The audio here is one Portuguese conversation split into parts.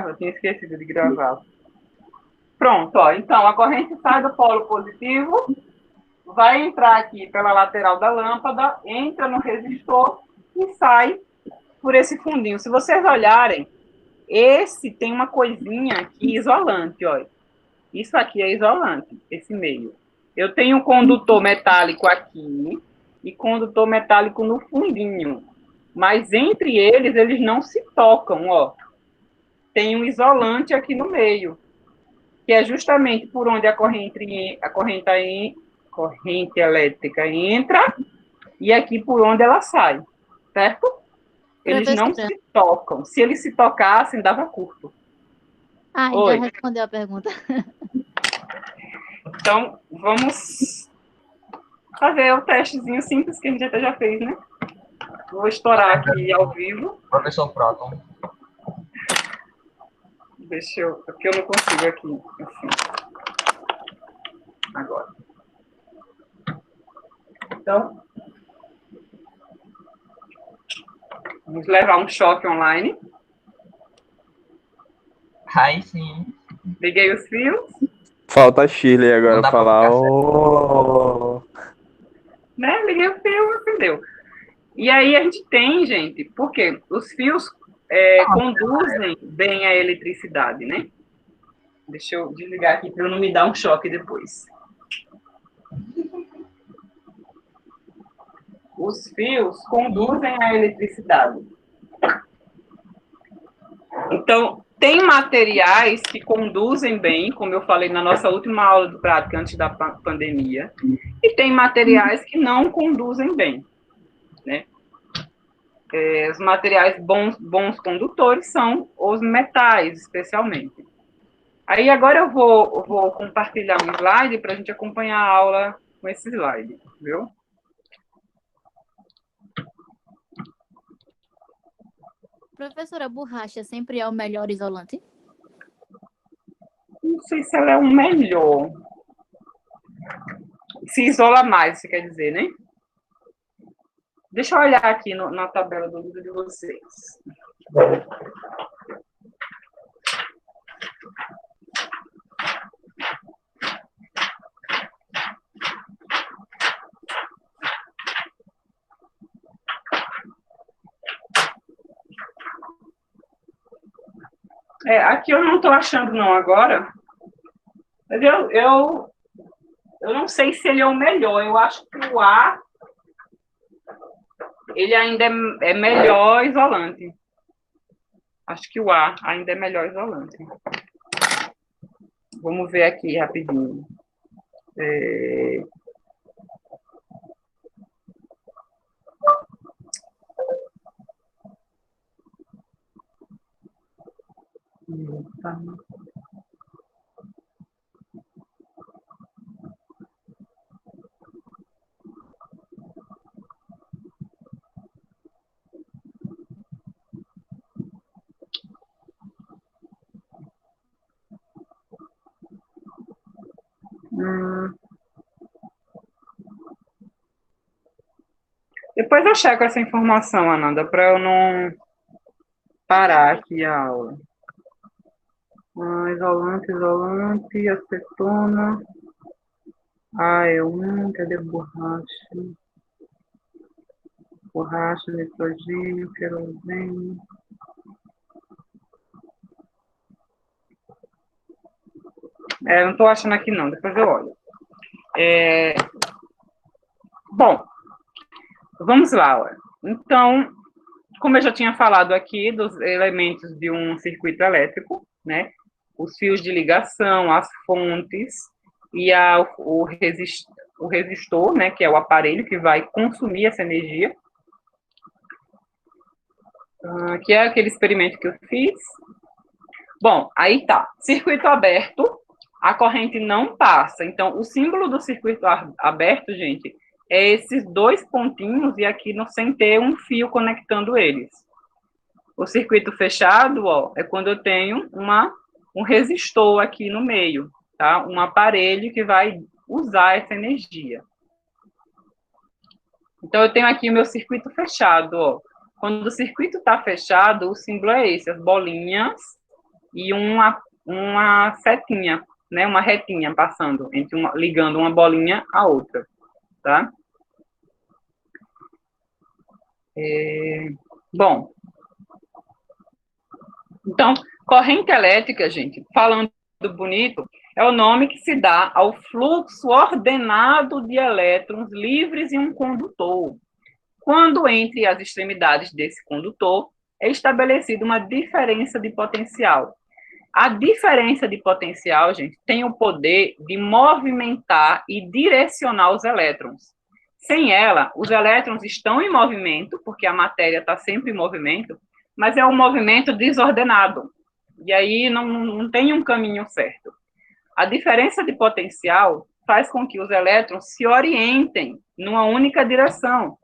eu tinha esquecido de gravar. Pronto, ó, então a corrente sai do polo positivo, vai entrar aqui pela lateral da lâmpada, entra no resistor e sai por esse fundinho. Se vocês olharem, esse tem uma coisinha aqui isolante, ó. Isso aqui é isolante, esse meio. Eu tenho um condutor metálico aqui e condutor metálico no fundinho. Mas entre eles, eles não se tocam, ó. Tem um isolante aqui no meio, que é justamente por onde a corrente elétrica entra e aqui por onde ela sai, certo? Eles não Professora, se tocam. Se eles se tocassem, dava curto. já Oi. respondeu a pergunta. Então, vamos fazer o testezinho simples que a gente até já fez, né? Vou estourar aqui ao vivo. Professor Proton. Deixa eu... Porque eu não consigo aqui. Assim. Agora. Então, vamos levar um choque online. Aí sim. Liguei os fios. Falta a Shirley agora falar. Né? Liguei o fio, acendeu. E aí a gente tem, gente, porque os fios conduzem bem a eletricidade, né? Deixa eu desligar aqui para não me dar um choque depois. Os fios conduzem a eletricidade. Então, tem materiais que conduzem bem, como eu falei na nossa última aula de prática antes da pandemia, e tem materiais que não conduzem bem, né? Os materiais bons condutores são os metais, especialmente. Aí agora eu vou compartilhar um slide para a gente acompanhar a aula com esse slide, viu? Professora, a borracha sempre é o melhor isolante? Não sei se ela é o melhor. Se isola mais, você quer dizer, né? Deixa eu olhar aqui na tabela do livro de vocês. Aqui eu não estou achando não agora, mas eu não sei se ele é o melhor. Eu acho que o A ele ainda é melhor isolante. Acho que o A ainda é melhor isolante. Vamos ver aqui rapidinho. Tá. Depois eu checo essa informação, Ananda, para eu não parar aqui a aula. Isolante, acetona. Cadê borracha? Borracha, nitrogênio, querosene. Não estou achando aqui não, depois eu olho. Bom, vamos lá. Olha. Então, como eu já tinha falado aqui dos elementos de um circuito elétrico, né? Os fios de ligação, as fontes e o resistor, né? Que é o aparelho que vai consumir essa energia. Que é aquele experimento que eu fiz. Bom, aí tá. Circuito aberto, a corrente não passa. Então, o símbolo do circuito aberto, gente, é esses dois pontinhos e aqui sem ter um fio conectando eles. O circuito fechado, ó, é quando eu tenho um resistor aqui no meio, tá? Um aparelho que vai usar essa energia. Então, eu tenho aqui o meu circuito fechado, ó. Quando o circuito está fechado, o símbolo é esse, as bolinhas e uma setinha, né, uma retinha passando, ligando uma bolinha à outra, tá? Bom, então, corrente elétrica, gente, falando bonito, é o nome que se dá ao fluxo ordenado de elétrons livres em um condutor, quando entre as extremidades desse condutor é estabelecida uma diferença de potencial. A diferença de potencial, gente, tem o poder de movimentar e direcionar os elétrons. Sem ela, os elétrons estão em movimento, porque a matéria está sempre em movimento, mas é um movimento desordenado. E aí não tem um caminho certo. A diferença de potencial faz com que os elétrons se orientem numa única direção.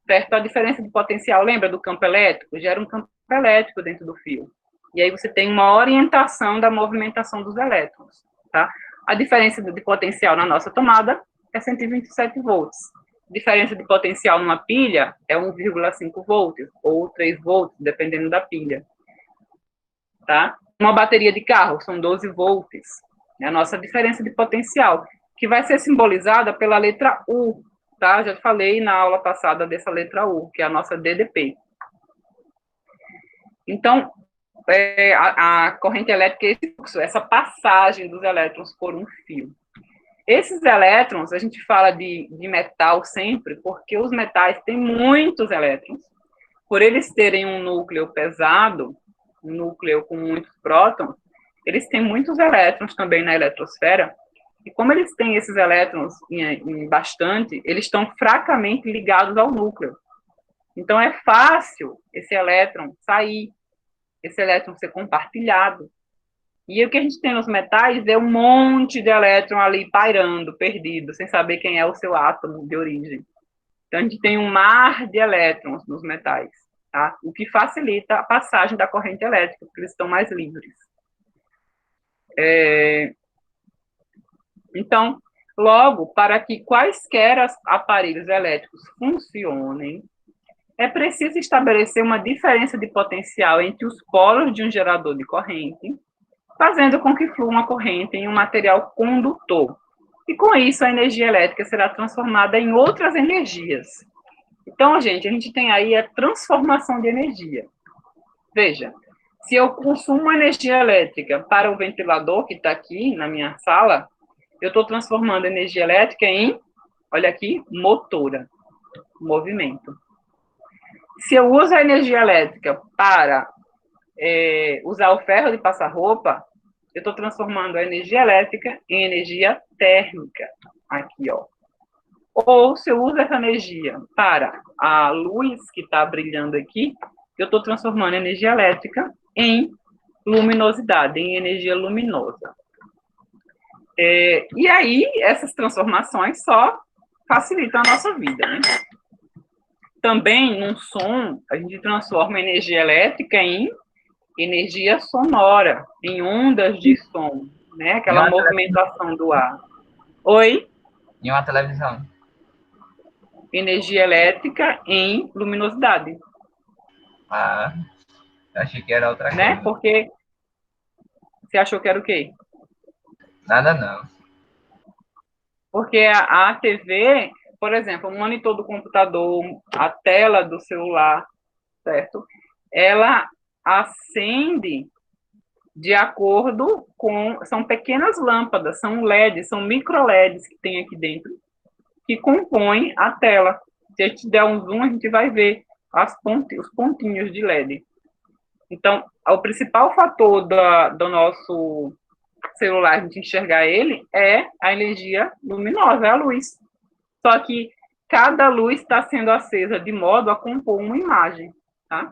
Certo? A diferença de potencial, lembra do campo elétrico? Gera um campo elétrico dentro do fio. E aí você tem uma orientação da movimentação dos elétrons. Tá? A diferença de potencial na nossa tomada é 127 volts. A diferença de potencial numa pilha é 1,5 volts ou 3 volts, dependendo da pilha. Tá? Uma bateria de carro são 12 volts. É a nossa diferença de potencial, que vai ser simbolizada pela letra U. Tá? Já falei na aula passada dessa letra U, que é a nossa DDP. Então, a corrente elétrica é esse fluxo, essa passagem dos elétrons por um fio. Esses elétrons, a gente fala de metal sempre, porque os metais têm muitos elétrons. Por eles terem um núcleo pesado, um núcleo com muitos prótons, eles têm muitos elétrons também na eletrosfera. E como eles têm esses elétrons em bastante, eles estão fracamente ligados ao núcleo. Então, é fácil esse elétron sair, esse elétron ser compartilhado. E o que a gente tem nos metais é um monte de elétron ali pairando, perdido, sem saber quem é o seu átomo de origem. Então, a gente tem um mar de elétrons nos metais, tá? O que facilita a passagem da corrente elétrica, porque eles estão mais livres. Então, logo, para que quaisquer aparelhos elétricos funcionem, é preciso estabelecer uma diferença de potencial entre os polos de um gerador de corrente, fazendo com que flua uma corrente em um material condutor. E com isso, a energia elétrica será transformada em outras energias. Então, a gente tem aí a transformação de energia. Veja, se eu consumo energia elétrica para o ventilador que está aqui na minha sala, eu estou transformando energia elétrica em, olha aqui, motora, movimento. Se eu uso a energia elétrica para usar o ferro de passar roupa, eu estou transformando a energia elétrica em energia térmica, aqui, ó. Ou se eu uso essa energia para a luz que está brilhando aqui, eu estou transformando a energia elétrica em luminosidade, em energia luminosa. E aí, essas transformações só facilitam a nossa vida, né? Também, num som, a gente transforma a energia elétrica em energia sonora, em ondas de som, né? Aquela movimentação do ar. Oi? E uma televisão. Energia elétrica em luminosidade. Ah, eu achei que era outra né? coisa. Porque você achou que era o quê? Nada não. Porque a TV, por exemplo, o monitor do computador, a tela do celular, certo? Ela acende de acordo com... São pequenas lâmpadas, são LEDs, são micro LEDs que tem aqui dentro, que compõem a tela. Se a gente der um zoom, a gente vai ver os pontinhos de LED. Então, o principal fator do nosso celular, a gente enxergar ele, é a energia luminosa, é a luz. Só que cada luz está sendo acesa de modo a compor uma imagem, tá?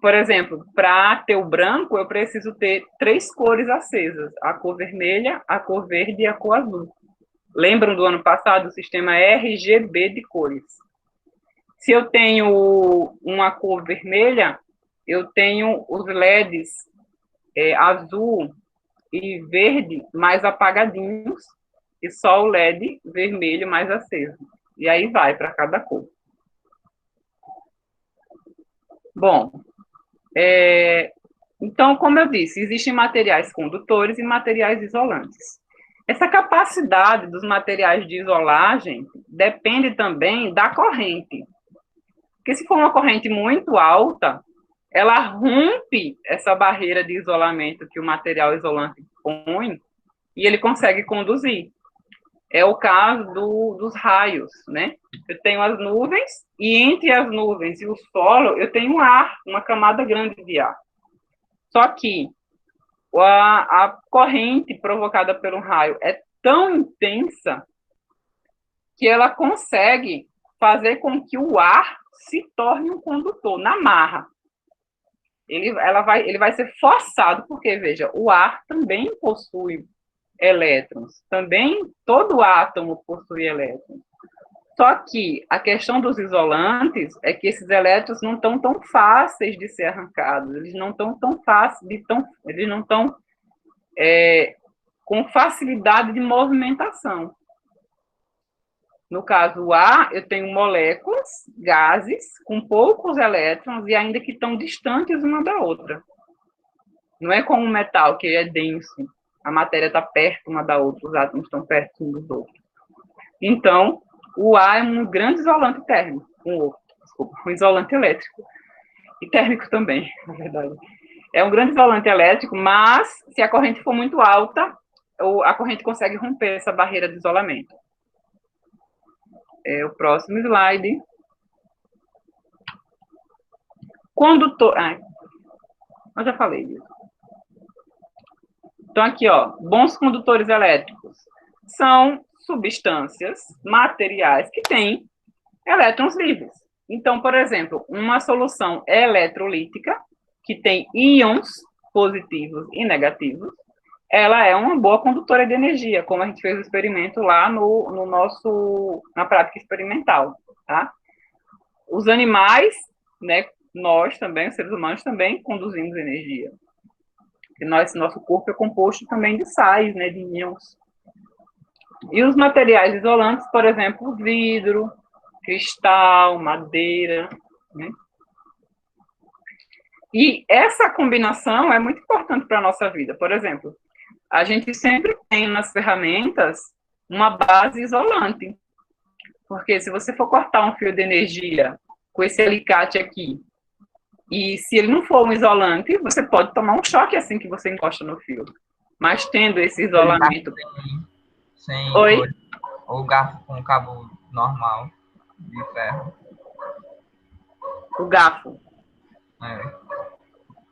Por exemplo, para ter o branco, eu preciso ter 3 cores acesas, a cor vermelha, a cor verde e a cor azul. Lembram do ano passado o sistema RGB de cores? Se eu tenho uma cor vermelha, eu tenho os LEDs azul e verde mais apagadinhos e só o LED vermelho mais aceso. E aí vai para cada cor. Bom, Então, como eu disse, existem materiais condutores e materiais isolantes. Essa capacidade dos materiais de isolar, gente, depende também da corrente. Porque se for uma corrente muito alta, ela rompe essa barreira de isolamento que o material isolante põe e ele consegue conduzir. É o caso dos raios, né? Eu tenho as nuvens e entre as nuvens e o solo eu tenho ar, uma camada grande de ar. Só que a corrente provocada pelo raio é tão intensa que ela consegue fazer com que o ar se torne um condutor, na marra. Ele vai ser forçado, porque, veja, o ar também possui elétrons, também todo átomo possui elétrons. Só que a questão dos isolantes é que esses elétrons não estão tão fáceis de ser arrancados, eles não estão tão fáceis, eles não estão com facilidade de movimentação. No caso, o ar, eu tenho moléculas, gases, com poucos elétrons e ainda que estão distantes uma da outra. Não é como o metal, que é denso, a matéria está perto uma da outra, os átomos estão perto uns dos outros. Então, o ar é um grande isolante térmico, um isolante elétrico, e térmico também, na verdade. É um grande isolante elétrico, mas se a corrente for muito alta, a corrente consegue romper essa barreira de isolamento. O próximo slide. Condutor. Eu já falei disso. Então, aqui, ó, bons condutores elétricos são substâncias, materiais que têm elétrons livres. Então, por exemplo, uma solução eletrolítica que tem íons positivos e negativos, ela é uma boa condutora de energia, como a gente fez o experimento lá na prática experimental, tá? Os animais, né, nós também, os seres humanos também conduzimos energia. Porque nosso corpo é composto também de sais, né, de íons. E os materiais isolantes, por exemplo, vidro, cristal, madeira, né? E essa combinação é muito importante para a nossa vida. Por exemplo, a gente sempre tem nas ferramentas uma base isolante. Porque se você for cortar um fio de energia com esse alicate aqui, e se ele não for um isolante, você pode tomar um choque assim que você encosta no fio. Mas tendo esse isolamento... Sem Oi? Ou garfo com cabo normal de ferro. O garfo.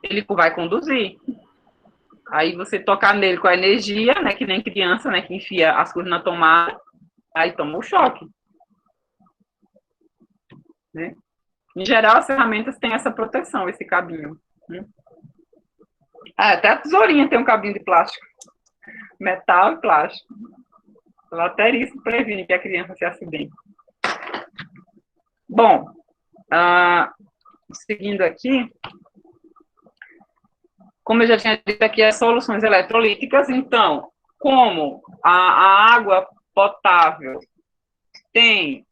Ele vai conduzir. Aí você tocar nele com a energia, né, que nem criança, né, que enfia as coisas na tomada, aí toma o choque. Né? Em geral, as ferramentas têm essa proteção, esse cabinho. Né? Até a tesourinha tem um cabinho de plástico. Metal e plástico. Até isso previne que a criança se acidente. Bom, seguindo aqui, como eu já tinha dito aqui, as soluções eletrolíticas, então, como a água potável tem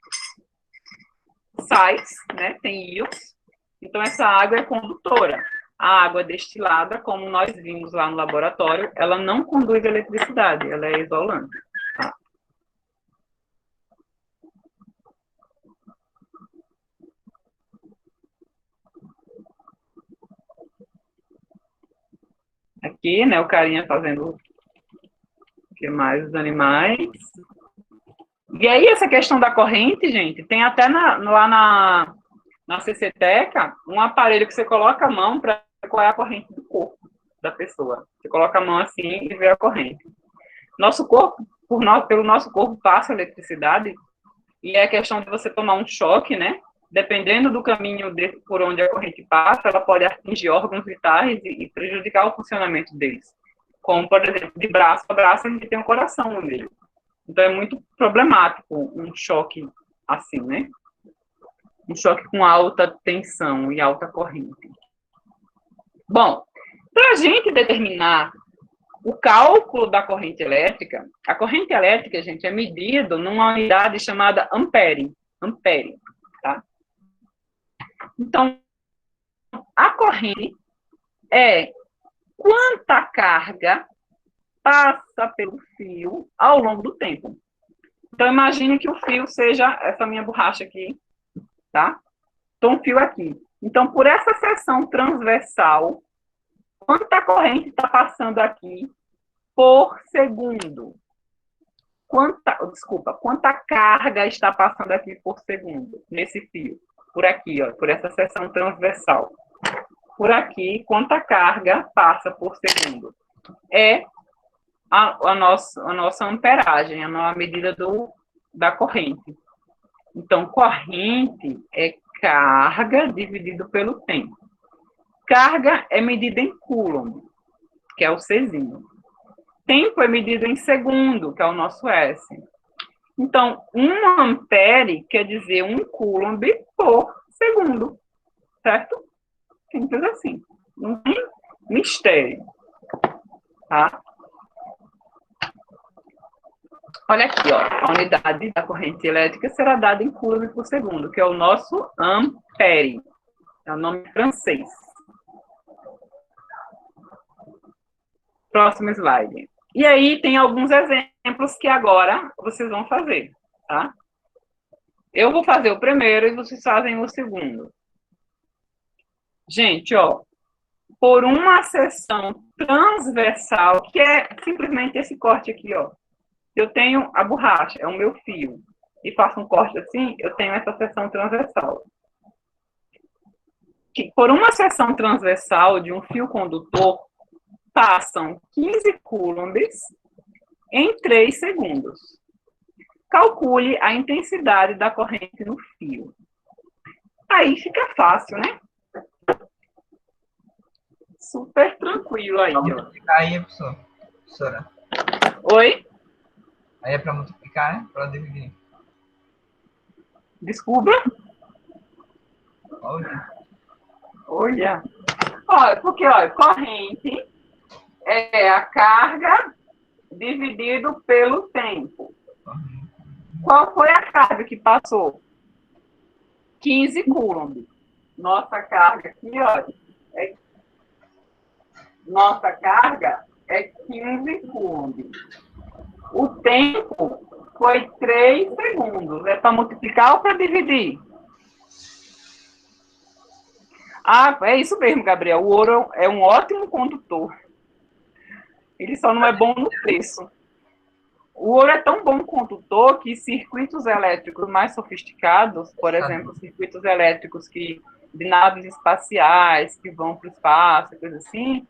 sais, né, tem íons, então essa água é condutora. A água destilada, como nós vimos lá no laboratório, ela não conduz eletricidade, ela é isolante. Tá? Aqui, né, o carinha fazendo o que mais? Os animais. E aí, essa questão da corrente, gente, tem até lá na CCTECA um aparelho que você coloca a mão para ver qual é a corrente do corpo da pessoa. Você coloca a mão assim e vê a corrente. Nosso corpo, pelo nosso corpo passa eletricidade, e é questão de você tomar um choque, né? Dependendo do caminho por onde a corrente passa, ela pode atingir órgãos vitais e prejudicar o funcionamento deles. Como, por exemplo, de braço a braço, a gente tem um coração no meio. Então, é muito problemático um choque assim, né? Um choque com alta tensão e alta corrente. Bom, para a gente determinar o cálculo da corrente elétrica, a corrente elétrica, gente, é medida numa unidade chamada ampere, tá? Então, a corrente é quanta carga passa pelo fio ao longo do tempo. Então, imagine que o fio seja essa minha borracha aqui, tá? Então, um fio aqui. Então, por essa seção transversal, quanta corrente está passando aqui por segundo? Quanta carga está passando aqui por segundo, nesse fio? Por aqui, ó, por essa seção transversal. Por aqui, quanta carga passa por segundo? É a nossa amperagem, a medida da corrente. Então, corrente é carga dividido pelo tempo. Carga é medida em coulomb, que é o Czinho. Tempo é medido em segundo, que é o nosso S. Então, 1 ampere quer dizer 1 coulomb por segundo, certo? Simples assim. Não tem mistério, tá? Olha aqui, ó, a unidade da corrente elétrica será dada em coulomb por segundo, que é o nosso ampere. É o nome francês. Próximo slide. E aí tem alguns exemplos que agora vocês vão fazer, tá? Eu vou fazer o primeiro e vocês fazem o segundo. Gente, ó, por uma seção transversal, que é simplesmente esse corte aqui, ó. Eu tenho a borracha, é o meu fio, e faço um corte assim, eu tenho essa seção transversal. Que por uma seção transversal de um fio condutor, passam 15 coulombs em 3 segundos. Calcule a intensidade da corrente no fio. Aí fica fácil, né? Super tranquilo aí, Vamos ó. multiplicar aí, professora. Oi? Aí é para multiplicar, né? Para dividir. Desculpa? Olha. Olha. Olha, porque, olha, corrente é a carga dividido pelo tempo. Qual foi a carga que passou? 15 coulomb. Nossa carga aqui, olha, nossa carga é 15 coulomb. O tempo foi 3 segundos. É para multiplicar ou para dividir? Ah, é isso mesmo, Gabriel. O ouro é um ótimo condutor. Ele só não é bom no preço. O ouro é tão bom condutor que circuitos elétricos mais sofisticados, por exemplo, circuitos elétricos de naves espaciais que vão para o espaço, coisa assim,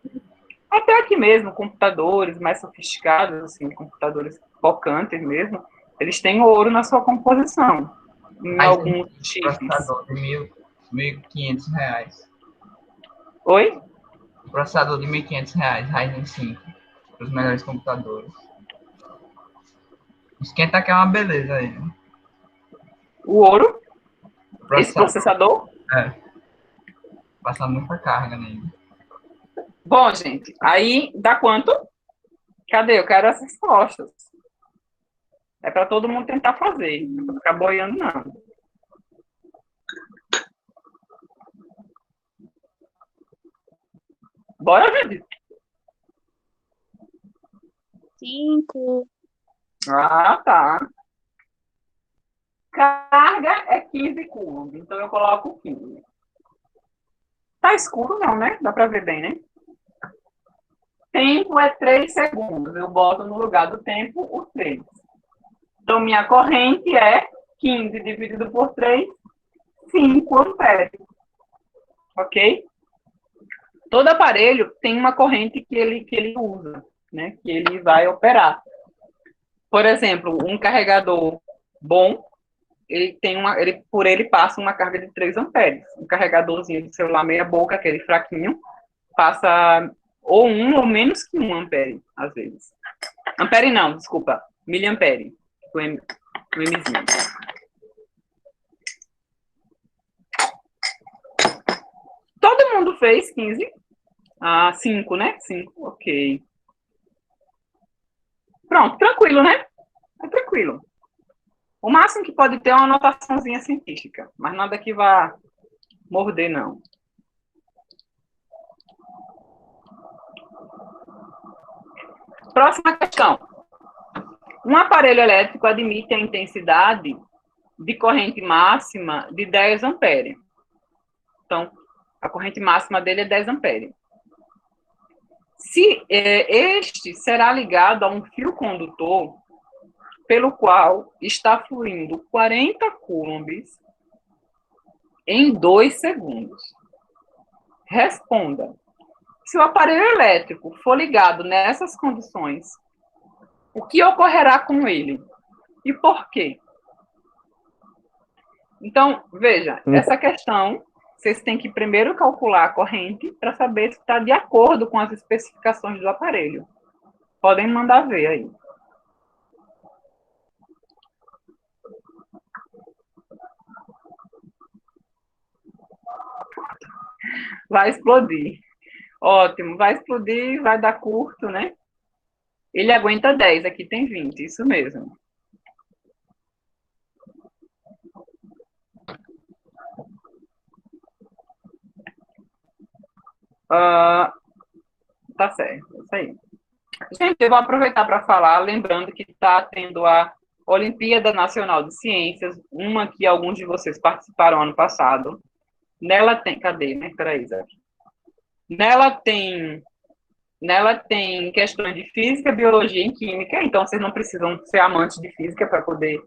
até aqui mesmo, computadores mais sofisticados, assim, computadores focantes mesmo, eles têm ouro na sua composição, em alguns chips. Processador de R$ 1.500. Oi? Processador de R$ 1.500, Ryzen 5, para os melhores computadores. Esquenta que é uma beleza aí, né? O ouro? Esse processador? É. Passa muita carga nele. Bom, gente, aí dá quanto? Cadê? Eu quero as respostas. É para todo mundo tentar fazer, não é para ficar boiando, não. Bora, gente. 5. Ah, tá. Carga é 15 coulomb, então eu coloco 15. Tá escuro não, né? Dá para ver bem, né? Tempo é 3 segundos. Eu boto no lugar do tempo o 3. Então, minha corrente é 15 dividido por 3, 5 amperes. Ok? Todo aparelho tem uma corrente que ele usa, né? Que ele vai operar. Por exemplo, um carregador bom, ele passa uma carga de 3 amperes. Um carregadorzinho de celular meia boca, aquele fraquinho, passa ou 1 ou menos que 1 ampere, às vezes. Ampere não, desculpa, miliampere, o Mzinho. Todo mundo fez 15? Ah, 5, né? 5, ok. Pronto, tranquilo, né? É tranquilo. O máximo que pode ter é uma anotaçãozinha científica, mas nada que vá morder, não. Próxima questão. Um aparelho elétrico admite a intensidade de corrente máxima de 10 amperes. Então, a corrente máxima dele é 10 amperes. Se este será ligado a um fio condutor pelo qual está fluindo 40 coulombs em 2 segundos. Responda. Se o aparelho elétrico for ligado nessas condições, o que ocorrerá com ele? E por quê? Então, veja, essa questão, vocês têm que primeiro calcular a corrente para saber se está de acordo com as especificações do aparelho. Podem mandar ver aí. Vai explodir. Ótimo, vai explodir, vai dar curto, né? Ele aguenta 10, aqui tem 20, isso mesmo. Tá certo, isso aí. Gente, eu vou aproveitar para falar, lembrando que está tendo a Olimpíada Nacional de Ciências, uma que alguns de vocês participaram ano passado. Nela tem, cadê, né? Peraí, Isaac. Nela tem questões de física, biologia e química, então vocês não precisam ser amantes de física para poder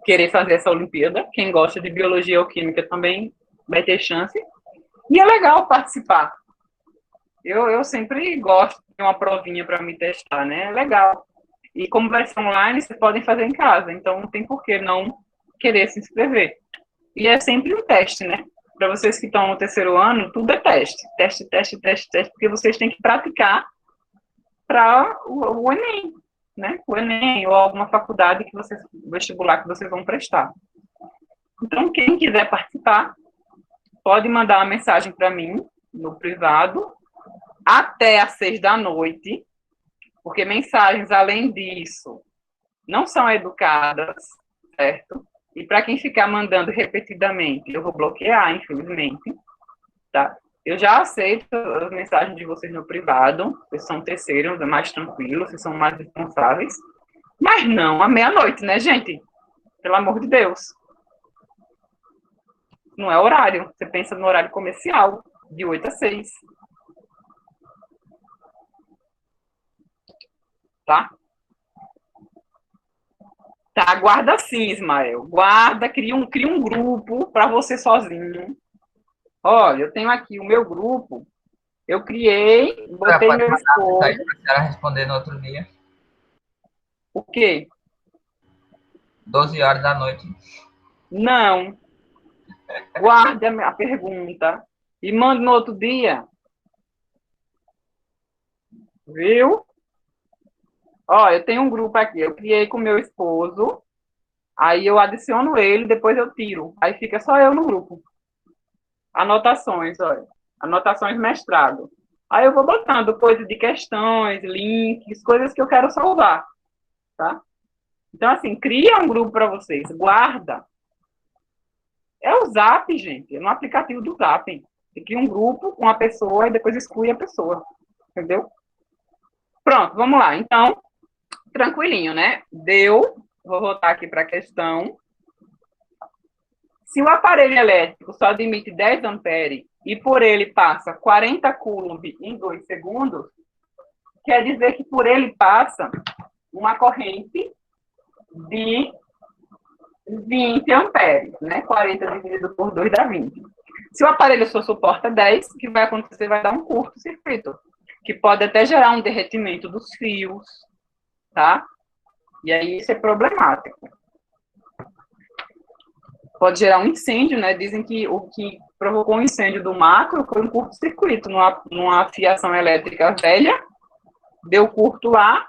querer fazer essa Olimpíada. Quem gosta de biologia ou química também vai ter chance. E é legal participar. Eu sempre gosto de uma provinha para me testar, né? É legal. E como vai ser online, vocês podem fazer em casa, então não tem por que não querer se inscrever. E é sempre um teste, né? Para vocês que estão no terceiro ano, tudo é teste. Teste, teste, teste, teste, porque vocês têm que praticar para o Enem, né? O Enem ou alguma faculdade que vocês, vestibular que vocês vão prestar. Então, quem quiser participar, pode mandar uma mensagem para mim no privado até às 6 da noite, porque mensagens além disso não são educadas, certo? E para quem ficar mandando repetidamente, eu vou bloquear, infelizmente, tá? Eu já aceito as mensagens de vocês no privado, vocês são terceiros, é mais tranquilo, vocês são mais responsáveis, mas não à meia-noite, né, gente? Pelo amor de Deus. Não é horário, você pensa no horário comercial, de 8 a 6. Tá? Tá, guarda sim, Ismael. Guarda, cria um grupo para você sozinho. Olha, eu tenho aqui o meu grupo. Eu criei, botei meu esposo. Para a senhora responder no outro dia. O quê? 12 horas da noite. Não. Guarde a pergunta e mande no outro dia. Viu? Ó, eu tenho um grupo aqui. Eu criei com meu esposo. Aí eu adiciono ele, depois eu tiro. Aí fica só eu no grupo. Anotações, olha. Anotações mestrado. Aí eu vou botando coisas de questões, links, coisas que eu quero salvar. Tá? Então, assim, cria um grupo para vocês. Guarda. É o Zap, gente. É no aplicativo do Zap. Você cria um grupo com a pessoa e depois exclui a pessoa. Entendeu? Pronto, vamos lá. Então, tranquilinho, né? Deu. Vou voltar aqui para a questão. Se o aparelho elétrico só admite 10 amperes e por ele passa 40 coulomb em 2 segundos, quer dizer que por ele passa uma corrente de 20 amperes, né? 40 dividido por 2 dá 20. Se o aparelho só suporta 10, o que vai acontecer? Vai dar um curto-circuito, que pode até gerar um derretimento dos fios, tá? E aí isso é problemático. Pode gerar um incêndio, né? Dizem que o que provocou o incêndio do macro foi um curto-circuito numa fiação elétrica velha, deu curto lá,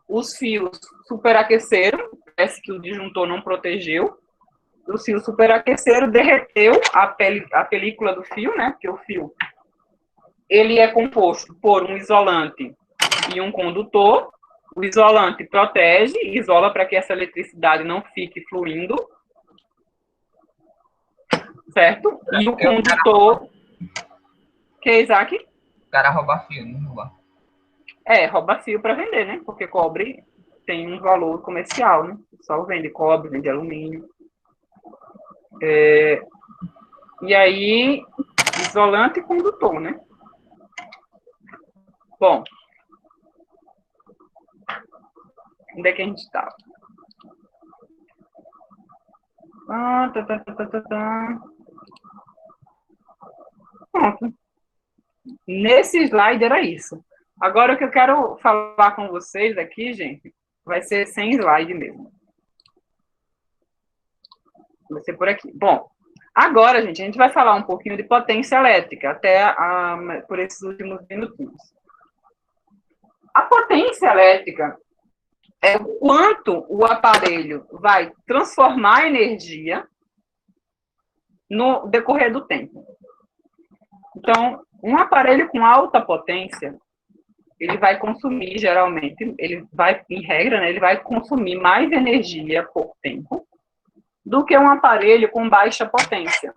os fios superaqueceram, parece que o disjuntor não protegeu, os fios superaqueceram, derreteu a película do fio, né? Porque o fio ele é composto por um isolante e um condutor. O isolante protege, isola para que essa eletricidade não fique fluindo, certo? E o condutor... Que é, Isaac? O cara rouba fio, não rouba. Rouba fio para vender, né? Porque cobre tem um valor comercial, né? O pessoal vende cobre, vende alumínio. E aí, isolante e condutor, né? Bom, onde é que a gente está? Pronto. Nesse slide era isso. Agora, o que eu quero falar com vocês aqui, gente, vai ser sem slide mesmo. Vai ser por aqui. Bom, agora, gente, a gente vai falar um pouquinho de potência elétrica, por esses últimos minutinhos. A potência elétrica é o quanto o aparelho vai transformar energia no decorrer do tempo. Então, um aparelho com alta potência, ele vai consumir, geralmente, em regra, né, ele vai consumir mais energia por tempo do que um aparelho com baixa potência.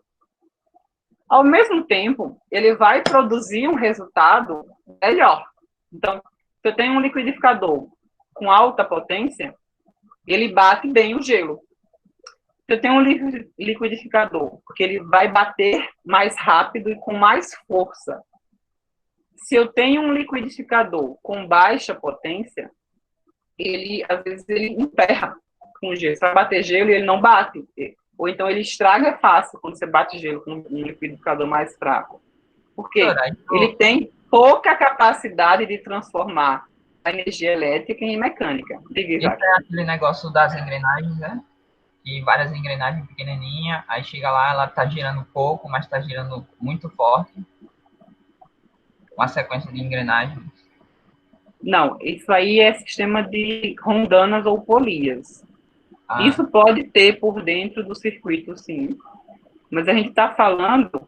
Ao mesmo tempo, ele vai produzir um resultado melhor. Então, se eu tenho um liquidificador com alta potência, ele bate bem o gelo. Se eu tenho um liquidificador, porque ele vai bater mais rápido e com mais força. Se eu tenho um liquidificador com baixa potência, às vezes ele emperra com gelo. Você vai bater gelo e ele não bate. Ou então ele estraga fácil quando você bate gelo com um liquidificador mais fraco. Por quê? Ele tem pouca capacidade de transformar a energia elétrica em mecânica. Isso é aquele negócio das engrenagens, né? E várias engrenagens pequenininhas, aí chega lá, ela tá girando pouco, mas tá girando muito forte. Uma sequência de engrenagens. Não, isso aí é sistema de rondanas ou polias. Isso pode ter por dentro do circuito, sim. Mas a gente está falando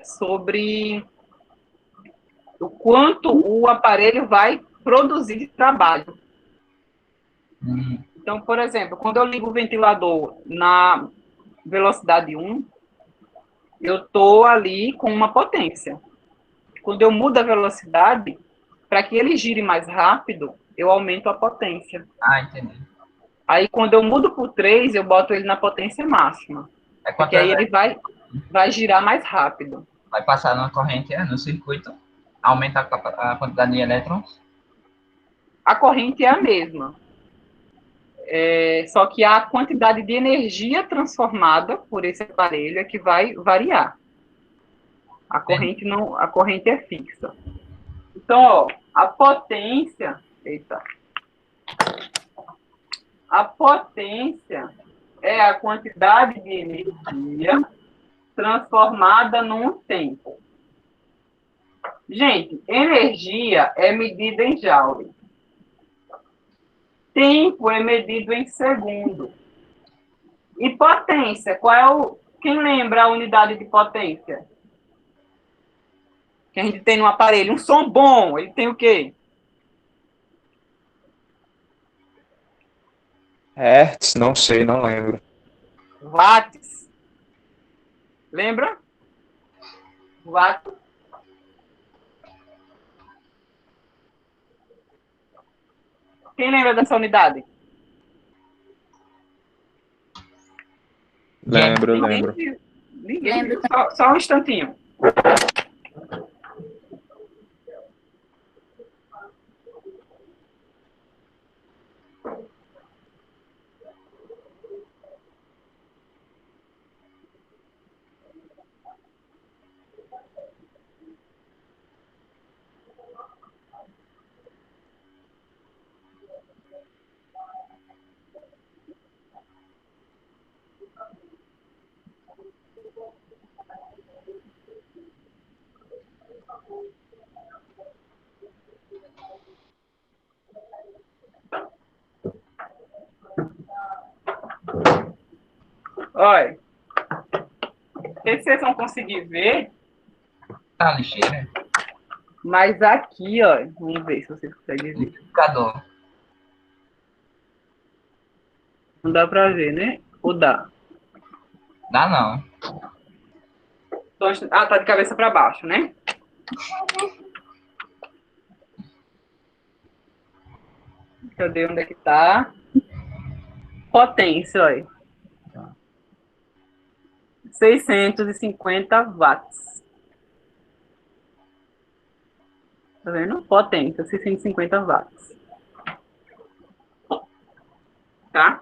sobre o quanto o aparelho vai produzir de trabalho. Então, por exemplo, quando eu ligo o ventilador na velocidade 1, eu estou ali com uma potência. Quando eu mudo a velocidade, para que ele gire mais rápido, eu aumento a potência. Entendi. Aí, quando eu mudo para o 3, eu boto ele na potência máxima. Porque aí ele vai girar mais rápido. Vai passar numa corrente no circuito, aumenta a quantidade de elétrons? A corrente é a mesma. Só que a quantidade de energia transformada por esse aparelho é que vai variar. A corrente não, a corrente é fixa. Então, ó, a potência é a quantidade de energia transformada num tempo. Gente, energia é medida em joule. Tempo é medido em segundo. E potência, quem lembra a unidade de potência? Que a gente tem no aparelho. Um som bom, ele tem o quê? Hertz, não sei, não lembro. Watts. Lembra? Watts. Quem lembra dessa unidade? Lembro. Ninguém viu. Só um instantinho. Olha, não sei se vocês vão conseguir ver. Tá lixeira. Mas aqui, ó, vamos ver se vocês conseguem ver. Liquidificador. Não dá pra ver, né? Ou dá? Dá não. Tá de cabeça para baixo, né? Cadê onde é que tá? Potência, olha. 650 watts. Tá vendo? Potência, 650 watts. Tá?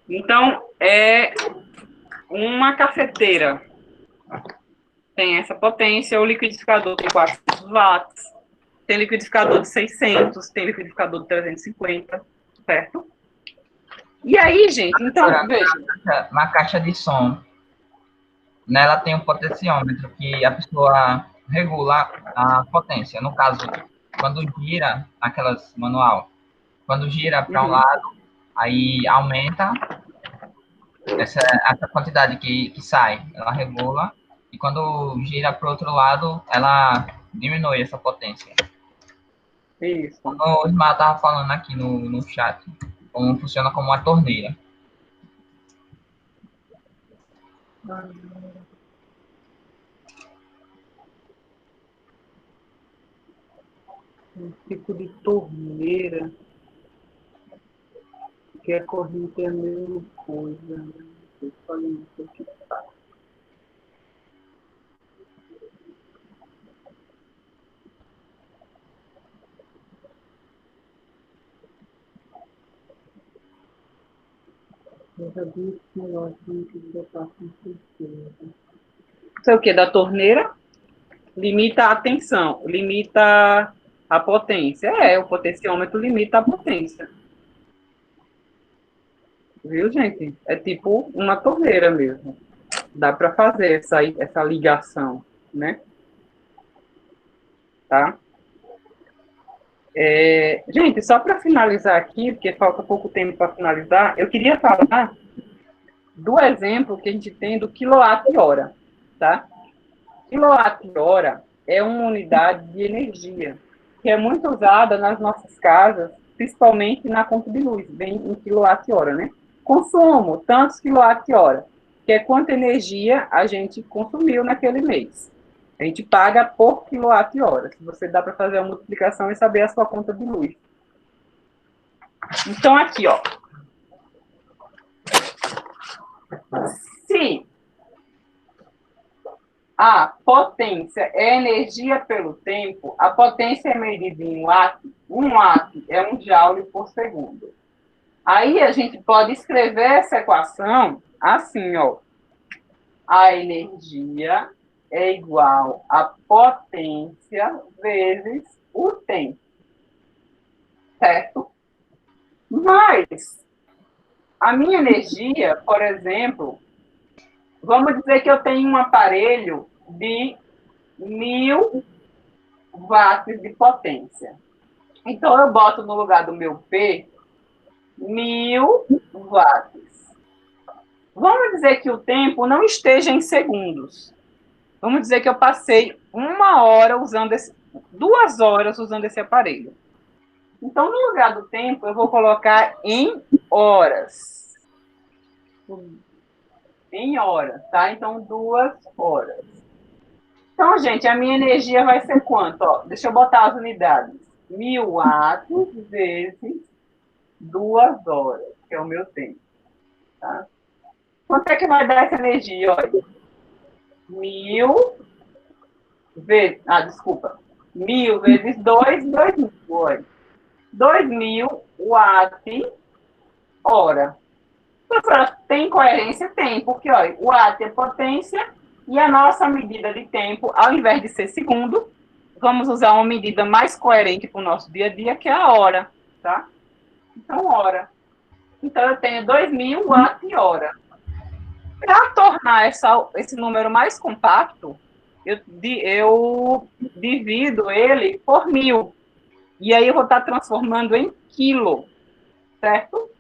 Então, é uma cafeteira. Tem essa potência, o liquidificador tem 400 watts, tem liquidificador de 600, tem liquidificador de 350, certo? E aí, gente, então, veja. Na caixa de som, nela tem um potenciômetro que a pessoa regula a potência. No caso, quando gira, aquelas manual, quando gira para um lado, aí aumenta essa quantidade que sai, ela regula, e quando gira para o outro lado, ela diminui essa potência. Isso. Como o Ismael estava falando aqui no chat, como funciona como uma torneira. Um tipo de torneira, que a corrente é a mesma coisa. Né? Eu já vi esse negócio que botar com certeza. Isso é o que? Da torneira? Limita a tensão, limita a potência. O potenciômetro limita a potência. Viu, gente? É tipo uma torneira mesmo. Dá para fazer essa ligação, né? Tá? Gente, só para finalizar aqui, porque falta pouco tempo para finalizar, eu queria falar do exemplo que a gente tem do quilowatt-hora, tá? Quilowatt-hora é uma unidade de energia que é muito usada nas nossas casas, principalmente na conta de luz, vem em quilowatt-hora, né? Consumo, tantos quilowatt-hora, que é quanta energia a gente consumiu naquele mês. A gente paga por quilowatt-hora. Se você dá para fazer a multiplicação e saber a sua conta de luz. Então, aqui, ó. Se a potência é energia pelo tempo, a potência é medida em watt. Um watt é um joule por segundo. Aí a gente pode escrever essa equação assim, ó. A energia é igual a potência vezes o tempo. Certo? Mas a minha energia, por exemplo, vamos dizer que eu tenho um aparelho de 1000 watts de potência. Então, eu boto no lugar do meu P 1000 watts. Vamos dizer que o tempo não esteja em segundos. Vamos dizer que eu passei 1 hora usando 2 horas usando esse aparelho. Então, no lugar do tempo, eu vou colocar em horas. Em horas, tá? Então, 2 horas. Então, gente, a minha energia vai ser quanto? Ó, deixa eu botar as unidades. 1000 watts vezes 2 horas, que é o meu tempo. Tá? Quanto é que vai dar essa energia? Olha, 1000 vezes... desculpa. 1000 vezes 2, 2000. Olha. 2000 watts hora. Professora, tem coerência? Tem, porque olha, o watt é potência e a nossa medida de tempo, ao invés de ser segundo, vamos usar uma medida mais coerente para o nosso dia a dia, que é a hora, tá? Então, hora. Então, eu tenho 2000 watt-hora. Para tornar esse número mais compacto, eu divido ele por 1000. E aí eu vou estar transformando em quilo, certo?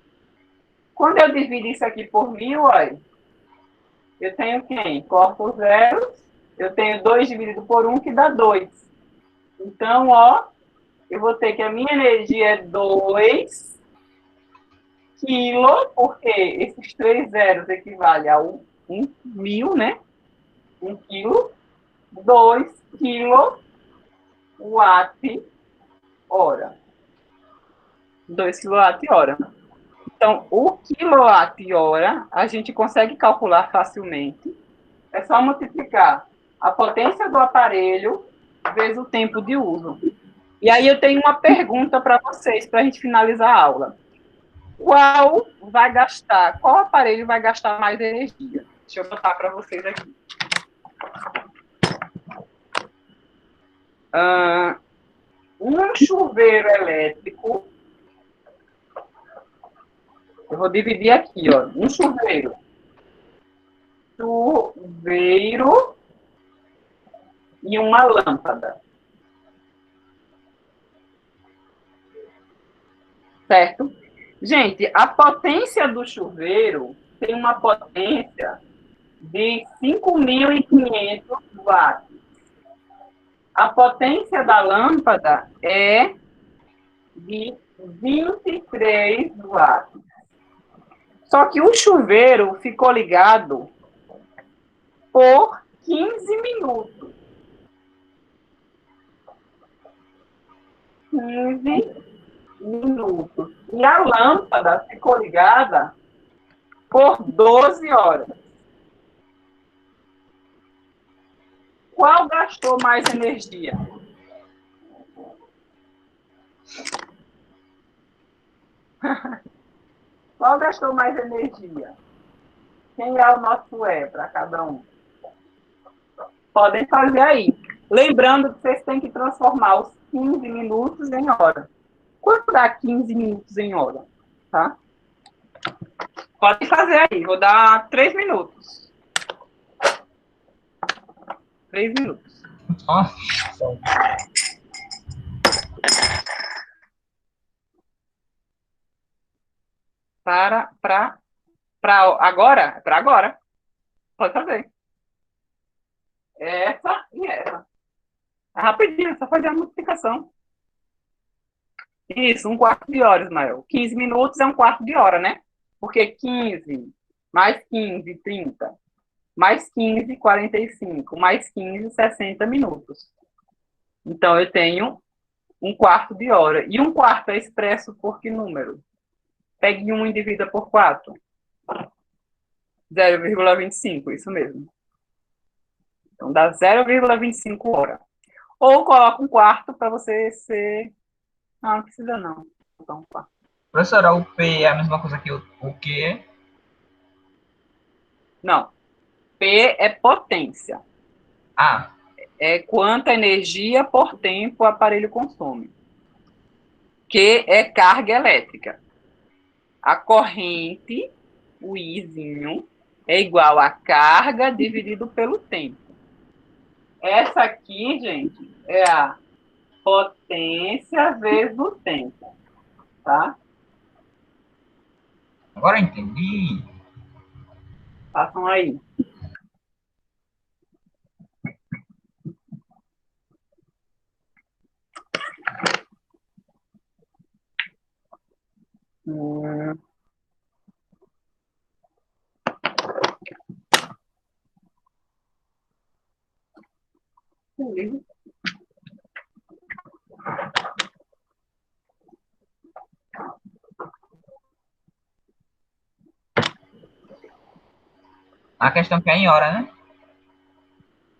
Quando eu divido isso aqui por 1000, olha, eu tenho quem? Corto os zeros, eu tenho 2 dividido por 1, que dá 2. Então, ó, eu vou ter que a minha energia é 2 quilos, porque esses 3 zeros equivalem a 1000, né? 1 quilo, 2 quilos watt hora. 2 kWh. Então, o quilowatt-hora a gente consegue calcular facilmente. É só multiplicar a potência do aparelho vezes o tempo de uso. E aí eu tenho uma pergunta para vocês, para a gente finalizar a aula. Qual aparelho vai gastar mais energia? Deixa eu botar para vocês aqui. Um chuveiro elétrico. Eu vou dividir aqui, ó. Um chuveiro. Chuveiro e uma lâmpada. Certo? Gente, a potência do chuveiro tem uma potência de 5.500 watts. A potência da lâmpada é de 23 watts. Só que o chuveiro ficou ligado por 15 minutos. 15 minutos. E a lâmpada ficou ligada por 12 horas. Qual gastou mais energia? Qual gastou mais energia? Quem é o nosso para cada um? Podem fazer aí. Lembrando que vocês têm que transformar os 15 minutos em hora. Quanto dá 15 minutos em hora? Tá? Podem fazer aí. Vou dar 3 minutos. 3 minutos. Nossa. Para agora? Para agora. Pode fazer. Essa e essa. É rapidinho, só fazer a multiplicação. Isso, um quarto de hora, Ismael. 15 minutos é um quarto de hora, né? Porque 15 mais 15, 30. Mais 15, 45. Mais 15, 60 minutos. Então, eu tenho um quarto de hora. E um quarto é expresso por que número? Pegue 1 e divida por 4. 0,25, isso mesmo. Então, dá 0,25 hora. Ou coloca um quarto para você ser... Não precisa não. Então, quarto. Professora, o P é a mesma coisa que o Q? Não. P é potência. Ah, É quanta energia por tempo o aparelho consome. Q é carga elétrica. A corrente, o Izinho, é igual a carga dividido pelo tempo. Essa aqui, gente, é a potência vezes o tempo. Tá? agora eu entendi. Façam aí. Hum. A questão que é em hora, né?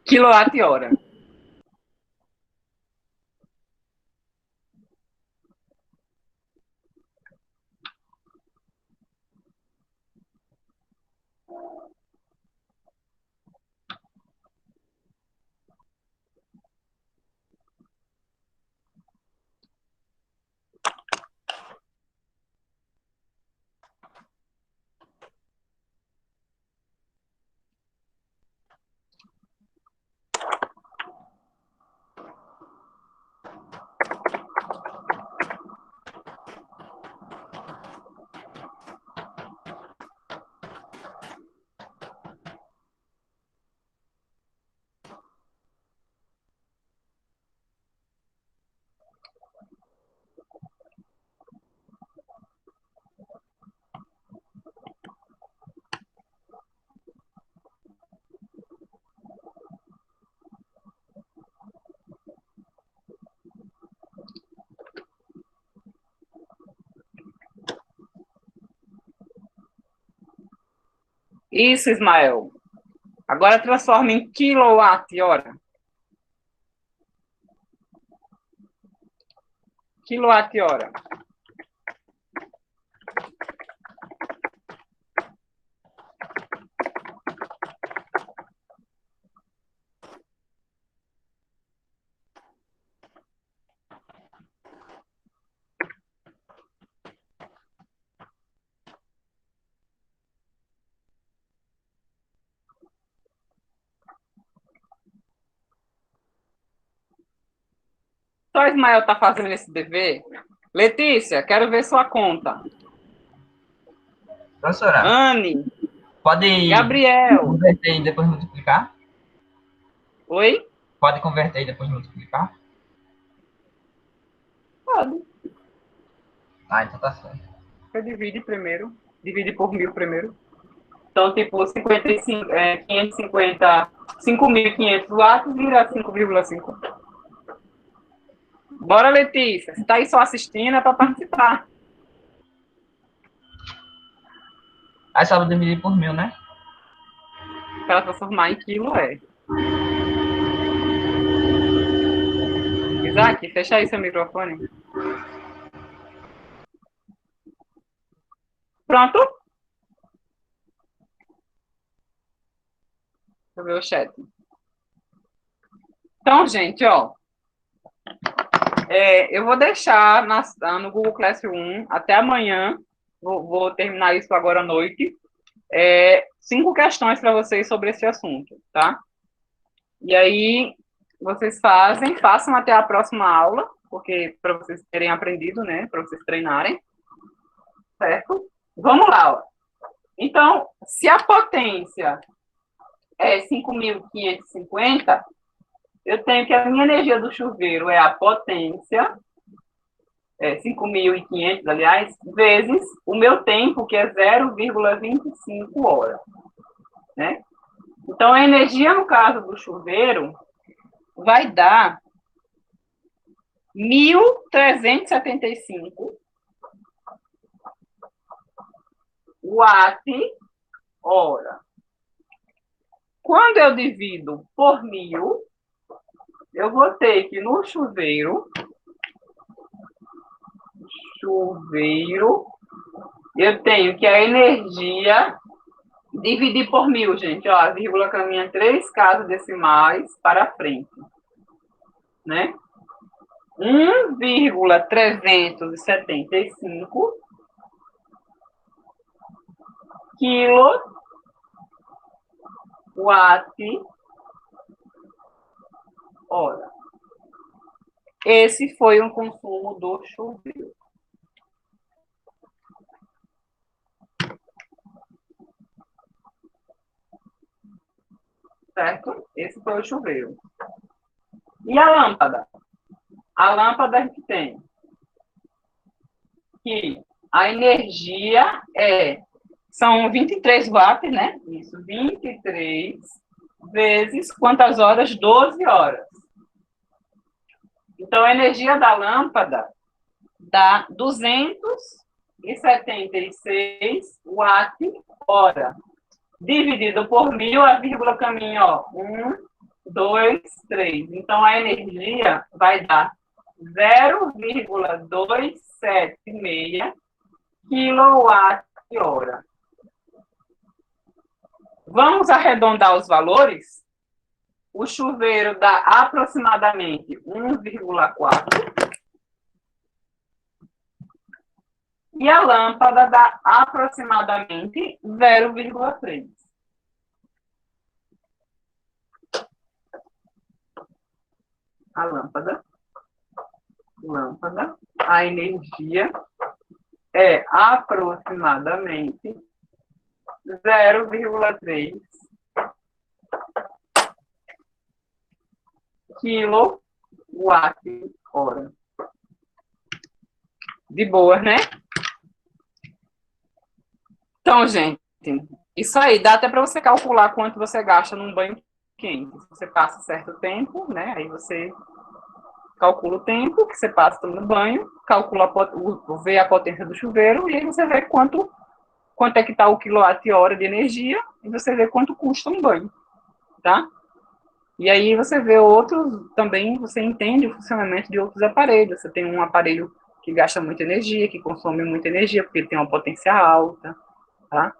Quilowatt-hora. Isso, Ismael. Agora transforma em quilowatt-hora. Quilowatt-hora. Só Ismael está fazendo esse dever? Letícia, quero ver sua conta. Professora, Anne, pode Gabriel. converter e depois multiplicar? Oi? Pode converter e depois multiplicar? Pode. Ah, então tá certo. Você divide primeiro. Divide por 1.000 primeiro. Então, tipo, 55, 550, 5.500 watts vira 5,5. Bora, Letícia. Você está aí só assistindo, é para participar. Aí só vou dividir por 1.000, né? Para transformar em quilo, é. Isaac, fecha aí seu microfone. Pronto? Deixa eu ver o chat. Então, gente, ó. Eu vou deixar no Google Classroom até amanhã. Vou terminar isso agora à noite. 5 questões para vocês sobre esse assunto, tá? E aí, vocês façam até a próxima aula, porque para vocês terem aprendido, né? Para vocês treinarem. Certo? Vamos lá, ó. Então, se a potência é 5.550, eu tenho que a minha energia do chuveiro é a potência, 5.500, aliás, vezes o meu tempo, que é 0,25 horas. Né? Então, a energia, no caso do chuveiro, vai dar 1.375 watt-hora. Quando eu divido por 1.000, eu vou ter que no chuveiro, eu tenho que a energia dividir por 1.000, gente. Ó, a vírgula caminha 3 casas decimais para frente. Né? 1,375 quilowatt-hora. Esse foi o consumo do chuveiro. Certo? Esse foi o chuveiro. E a lâmpada? A lâmpada a gente tem que a energia são 23 watts, né? Isso, 23 vezes quantas horas? 12 horas. Então, a energia da lâmpada dá 276 watt-hora. Dividido por 1.000, a vírgula caminha, ó, 1, 2, 3. Então, a energia vai dar 0,276 kWh. Vamos arredondar os valores? O chuveiro dá aproximadamente 1,4. E a lâmpada dá aproximadamente 0,3. A lâmpada, a energia é aproximadamente 0,3 kWh. De boa, né? Então, gente, isso aí dá até para você calcular quanto você gasta num banho quente. Se você passa certo tempo, né? Aí você calcula o tempo que você passa no banho, calcula vê a potência do chuveiro e aí você vê quanto quanto é que está o quilowatt-hora de energia, e você vê quanto custa um banho, tá? E aí você vê outros, também você entende o funcionamento de outros aparelhos. Você tem um aparelho que gasta muita energia, que consome muita energia, porque ele tem uma potência alta, tá?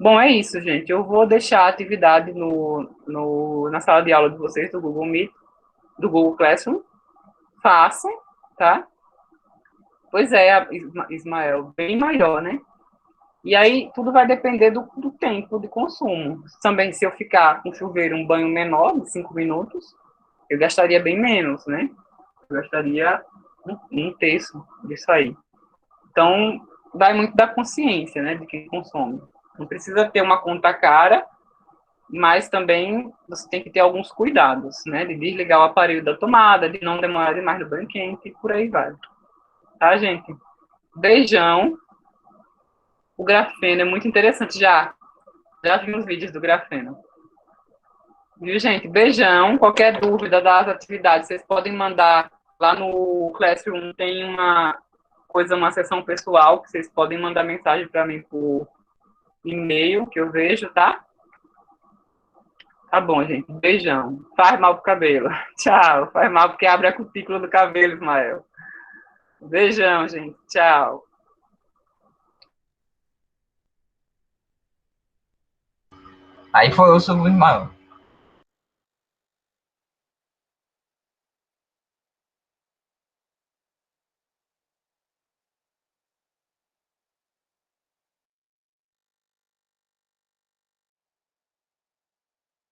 Bom, é isso, gente. Eu vou deixar a atividade na sala de aula de vocês, do Google Meet, do Google Classroom. Façam, tá? Pois é, Ismael, bem maior, né? E aí, tudo vai depender do tempo de consumo. Também, se eu ficar com chuveiro um banho menor, de 5 minutos, eu gastaria bem menos, né? Eu gastaria um terço disso aí. Então, vai muito da consciência, né, de quem consome. Não precisa ter uma conta cara, mas também você tem que ter alguns cuidados, né, de desligar o aparelho da tomada, de não demorar demais no banho quente, e por aí vai. Tá, gente? Beijão. O grafeno é muito interessante, já vi uns vídeos do grafeno. Viu, gente? Beijão. Qualquer dúvida das atividades, vocês podem mandar lá no Classroom, tem uma seção pessoal, que vocês podem mandar mensagem para mim por e-mail, que eu vejo, tá? Tá bom, gente. Beijão. Faz mal pro cabelo. Tchau. Faz mal porque abre a cutícula do cabelo, Ismael. Beijão, gente. Tchau. Aí foi o sobre o Ismael.